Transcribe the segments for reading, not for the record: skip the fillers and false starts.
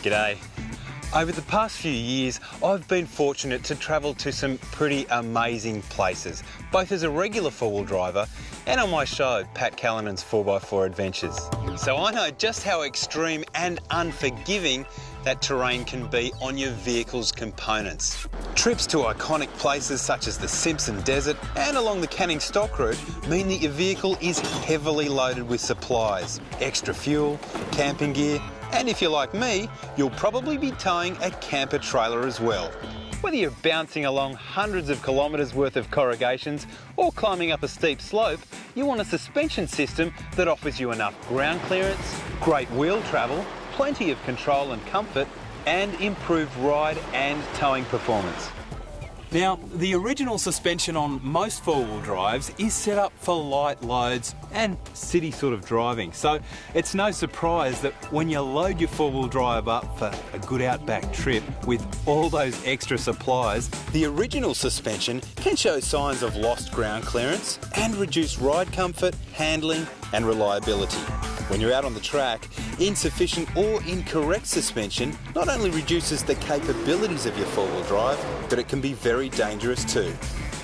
G'day. Over the past few years, I've been fortunate to travel to some pretty amazing places, both as a regular four-wheel driver and on my show, Pat Callinan's 4x4 Adventures. So I know just how extreme and unforgiving that terrain can be on your vehicle's components. Trips to iconic places such as the Simpson Desert and along the Canning Stock Route mean that your vehicle is heavily loaded with supplies, extra fuel, camping gear, and if you're like me, you'll probably be towing a camper trailer as well. Whether you're bouncing along hundreds of kilometres worth of corrugations or climbing up a steep slope, you want a suspension system that offers you enough ground clearance, great wheel travel, plenty of control and comfort, and improved ride and towing performance. Now, the original suspension on most four-wheel drives is set up for light loads and city sort of driving. So it's no surprise that when you load your four-wheel drive up for a good outback trip with all those extra supplies, the original suspension can show signs of lost ground clearance and reduced ride comfort, handling and reliability. When you're out on the track, insufficient or incorrect suspension not only reduces the capabilities of your four-wheel drive, but it can be very dangerous too.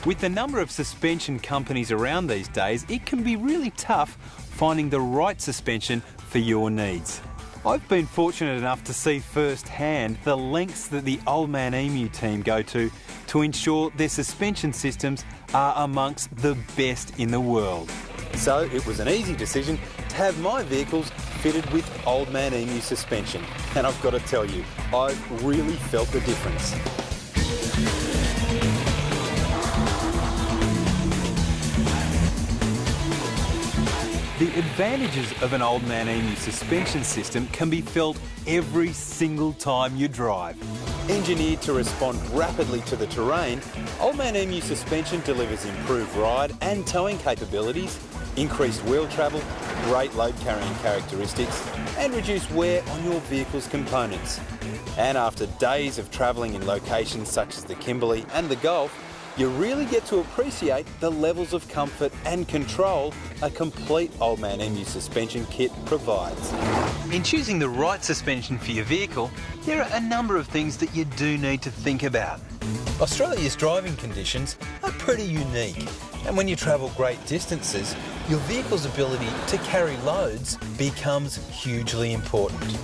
With the number of suspension companies around these days, it can be really tough finding the right suspension for your needs. I've been fortunate enough to see firsthand the lengths that the Old Man Emu team go to ensure their suspension systems are amongst the best in the world. So it was an easy decision to have my vehicles fitted with Old Man Emu suspension. And I've got to tell you, I've really felt the difference. The advantages of an Old Man Emu suspension system can be felt every single time you drive. Engineered to respond rapidly to the terrain, Old Man Emu suspension delivers improved ride and towing capabilities, increased wheel travel, great load carrying characteristics, and reduced wear on your vehicle's components. And after days of travelling in locations such as the Kimberley and the Gulf, you really get to appreciate the levels of comfort and control a complete Old Man Emu suspension kit provides. In choosing the right suspension for your vehicle, there are a number of things that you do need to think about. Australia's driving conditions are pretty unique, and when you travel great distances, your vehicle's ability to carry loads becomes hugely important.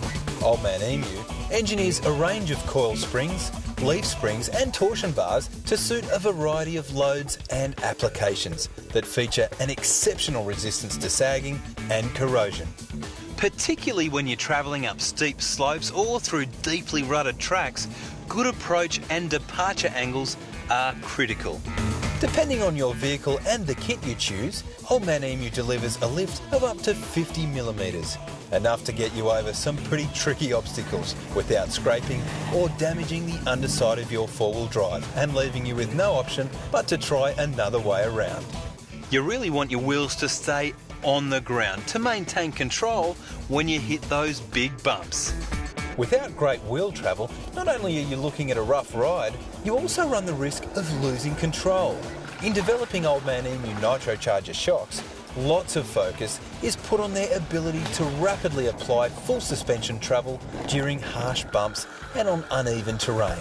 Old Man Emu engineers a range of coil springs, leaf springs and torsion bars to suit a variety of loads and applications that feature an exceptional resistance to sagging and corrosion. Particularly when you're travelling up steep slopes or through deeply rutted tracks, good approach and departure angles are critical. Depending on your vehicle and the kit you choose, Old Man Emu delivers a lift of up to 50mm, enough to get you over some pretty tricky obstacles without scraping or damaging the underside of your four-wheel drive and leaving you with no option but to try another way around. You really want your wheels to stay on the ground to maintain control when you hit those big bumps. Without great wheel travel, not only are you looking at a rough ride, you also run the risk of losing control. In developing Old Man Emu nitrocharger shocks, lots of focus is put on their ability to rapidly apply full suspension travel during harsh bumps and on uneven terrain.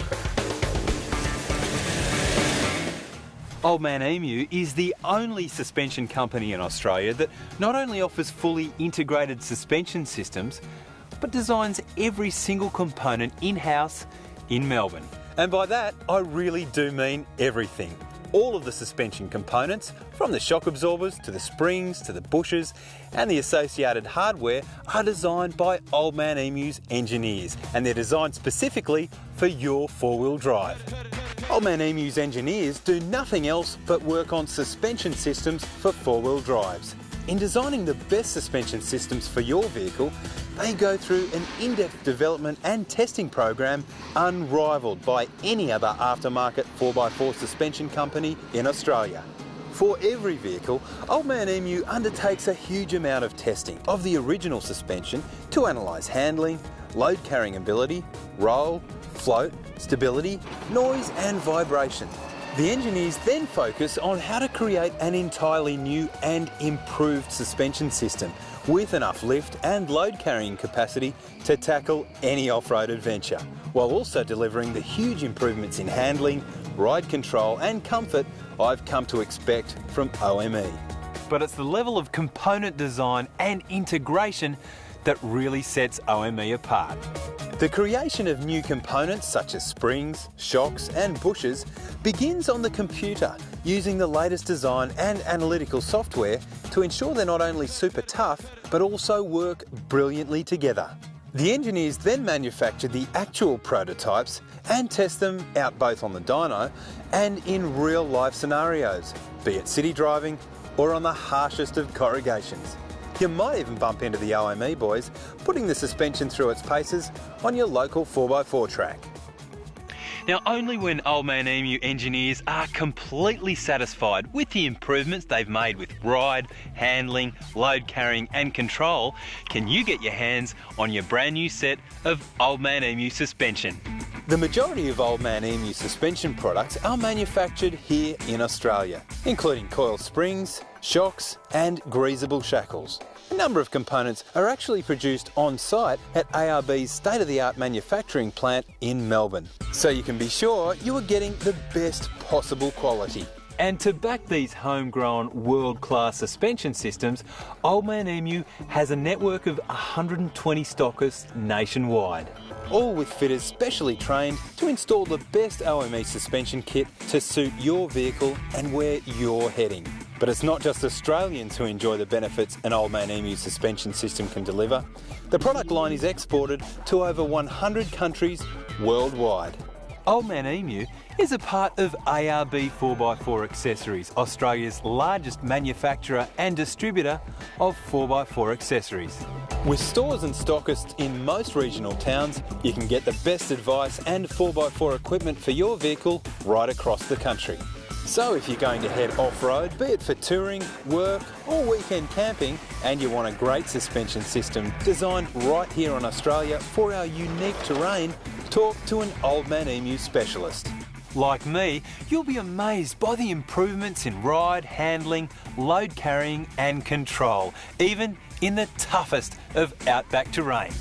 Old Man Emu is the only suspension company in Australia that not only offers fully integrated suspension systems, but designs every single component in-house in Melbourne. And by that, I really do mean everything. All of the suspension components, from the shock absorbers to the springs to the bushes and the associated hardware, are designed by Old Man Emu's engineers, and they're designed specifically for your four-wheel drive. Old Man Emu's engineers do nothing else but work on suspension systems for four-wheel drives. In designing the best suspension systems for your vehicle, they go through an in-depth development and testing program unrivaled by any other aftermarket 4x4 suspension company in Australia. For every vehicle, Old Man Emu undertakes a huge amount of testing of the original suspension to analyse handling, load carrying ability, roll, float, stability, noise and vibration. The engineers then focus on how to create an entirely new and improved suspension system with enough lift and load carrying capacity to tackle any off-road adventure, while also delivering the huge improvements in handling, ride control and comfort I've come to expect from OME. But it's the level of component design and integration that really sets OME apart. The creation of new components such as springs, shocks and bushes begins on the computer using the latest design and analytical software to ensure they're not only super tough but also work brilliantly together. The engineers then manufacture the actual prototypes and test them out both on the dyno and in real life scenarios, be it city driving or on the harshest of corrugations. You might even bump into the OME boys putting the suspension through its paces on your local 4x4 track. Now, only when Old Man Emu engineers are completely satisfied with the improvements they've made with ride, handling, load carrying and control can you get your hands on your brand new set of Old Man Emu Suspension. The majority of Old Man Emu Suspension products are manufactured here in Australia, including coil springs, shocks and greasable shackles. A number of components are actually produced on site at ARB's state-of-the-art manufacturing plant in Melbourne, so you can be sure you are getting the best possible quality. And to back these homegrown world-class suspension systems, Old Man Emu has a network of 120 stockists nationwide, all with fitters specially trained to install the best OME suspension kit to suit your vehicle and where you're heading. But it's not just Australians who enjoy the benefits an Old Man Emu suspension system can deliver. The product line is exported to over 100 countries worldwide. Old Man Emu is a part of ARB 4x4 Accessories, Australia's largest manufacturer and distributor of 4x4 accessories. With stores and stockists in most regional towns, you can get the best advice and 4x4 equipment for your vehicle right across the country. So if you're going to head off-road, be it for touring, work or weekend camping, and you want a great suspension system designed right here in Australia for our unique terrain, talk to an Old Man Emu specialist. Like me, you'll be amazed by the improvements in ride, handling, load carrying and control, even in the toughest of outback terrain.